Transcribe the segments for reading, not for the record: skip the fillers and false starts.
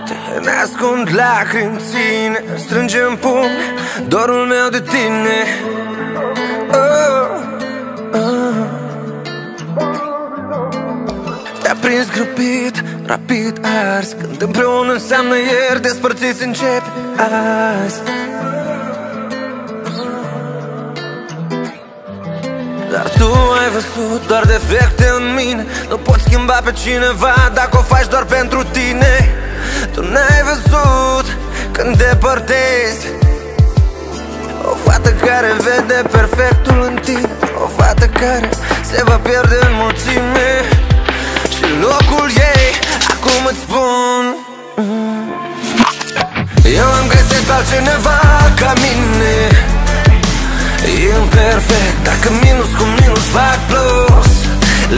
noapte ne ascund lacrimi în ține, strânge în pumn dorul meu de tine. Te-a prins grăbit, rapid ars, când împreună înseamnă ieri, despărțiți începe azi. Dar tu ai văzut doar defecte în mine. Nu poți schimba pe cineva dacă o faci doar pentru tine. Tu n-ai văzut când depărtezi o fată care vede perfectul în tine, o fată care se va pierde în mulțime. Și locul ei, acum îți spun, eu am găsit pe altcineva ca mine. Imperfect, dacă minus cu minus fac plus.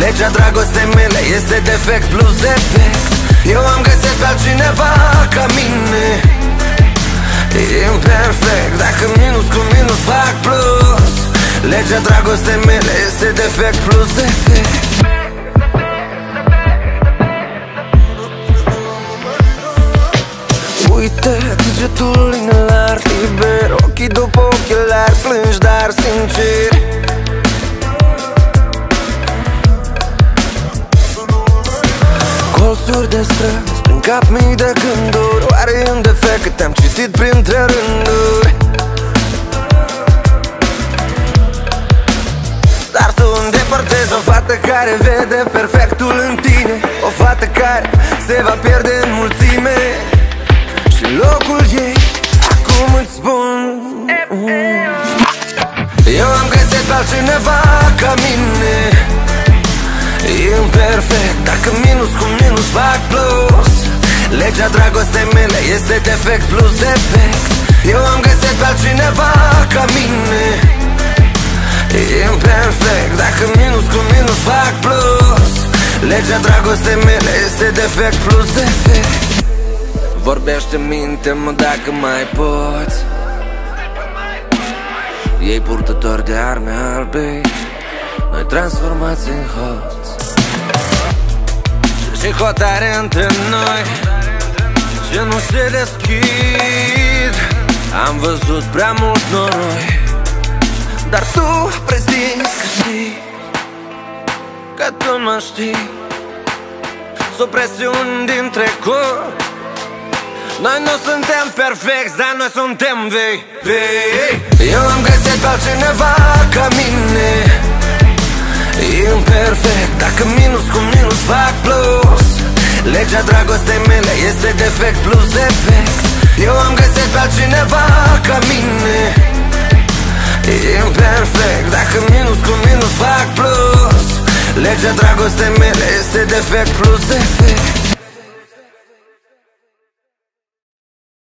Legea dragostei mele este defect plus defect. Eu am găsit pe altcineva ca mine. Imperfect, dacă minus cu minus fac plus. Legea dragostei mele este defect plus defect. Uite, degetul inelar, liber, ochii după ochelari, plângi dar sincer. Colțuri de străzi, prin cap mii de gânduri. Oare e un defect că te-am citit printre rânduri? Dar tu îndepărtezi o fată care vede perfectul în tine, o fată care se va pierde în mulțime. Și locul ei, acum îți spun, eu am găsit pe altcineva ca mine. Imperfect, dacă minus cu minus fac plus. Legea dragostei mele este defect plus defect. Eu am găsit pe altcineva ca mine. Imperfect, dacă minus cu minus fac plus. Legea dragostei mele este defect plus defect. Vorbește, minte-mă dacă mai poți. Ei purtători de arme albe, noi transformați în hoți. Și hotare între noi ce nu se deschid. Am văzut prea mult noroi, dar tu prezinți că știi, că tu mă știi. Supresiuni din trecut. Noi nu suntem perfecți, dar noi suntem vei. Eu am găsit pe altcineva ca mine. Imperfect, dacă minus cu minus fac plus. Legea dragostei mele este defect plus defect. Eu am găsit pe altcineva ca mine. Imperfect, dacă minus cu minus fac plus. Legea dragostei mele este defect plus defect.